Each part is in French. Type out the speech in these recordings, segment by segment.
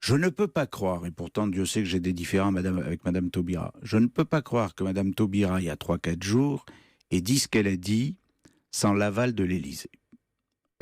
Je ne peux pas croire, et pourtant Dieu sait que j'ai des différends avec Madame Taubira, je ne peux pas croire que Madame Taubira, il y a 3-4 jours, ait dit ce qu'elle a dit sans l'aval de l'Élysée.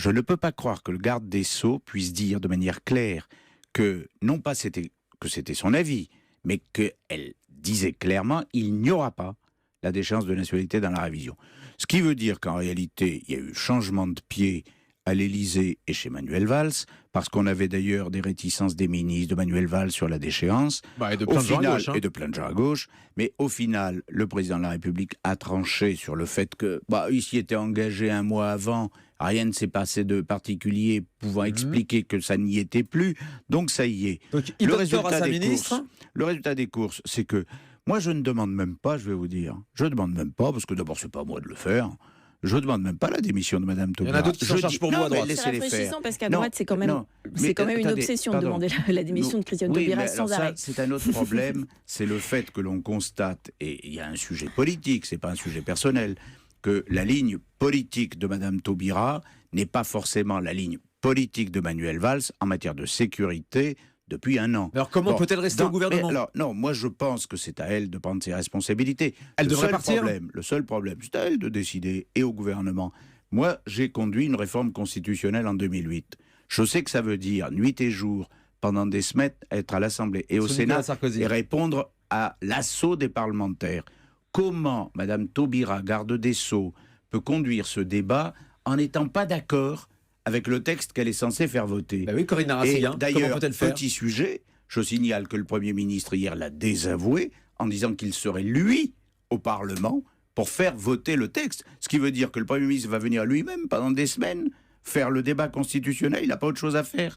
Je ne peux pas croire que le garde des Sceaux puisse dire de manière claire que, non pas que c'était son avis, mais qu'elle disait clairement il n'y aura pas la déchéance de nationalité dans la révision. Ce qui veut dire qu'en réalité, il y a eu changement de pied à l'Élysée et chez Manuel Valls, parce qu'on avait d'ailleurs des réticences des ministres de Manuel Valls sur la déchéance, Et de plein de gens à gauche. et de plein de gens à gauche, mais au final, le président de la République a tranché sur le fait que, il s'y était engagé un mois avant, rien ne s'est passé de particulier pouvant expliquer que ça n'y était plus, donc ça y est. Donc il donne tort à sa ministre. Le résultat des courses, c'est que moi je ne demande même pas, je vais vous dire, je ne demande même pas, parce que d'abord c'est pas à moi de le faire. Je ne demande même pas la démission de Mme Taubira. Il y en a d'autres qui s'en chargent pour vous à droite. Laissez-les faire. C'est rafraîchissant parce qu'à droite, c'est quand même une obsession de demander la démission de Christiane Taubira sans arrêt. C'est un autre problème, c'est le fait que l'on constate, et il y a un sujet politique, c'est pas un sujet personnel, que la ligne politique de Mme Taubira n'est pas forcément la ligne politique de Manuel Valls en matière de sécurité depuis un an. Alors comment peut-elle rester au gouvernement ? Non, moi je pense que c'est à elle de prendre ses responsabilités. Elle devrait partir ? Le seul problème, c'est à elle de décider, et au gouvernement. Moi, j'ai conduit une réforme constitutionnelle en 2008. Je sais que ça veut dire nuit et jour, pendant des semaines, être à l'Assemblée et au Sénat et répondre à l'assaut des parlementaires. Comment Mme Taubira, garde des Sceaux, peut conduire ce débat en n'étant pas d'accord avec le texte qu'elle est censée faire voter? Oui, Corinne Narassiguin, comment d'ailleurs, peut-elle faire ? petit sujet, je signale que le Premier ministre hier l'a désavoué en disant qu'il serait lui au Parlement pour faire voter le texte. Ce qui veut dire que le Premier ministre va venir lui-même pendant des semaines faire le débat constitutionnel, il n'a pas autre chose à faire.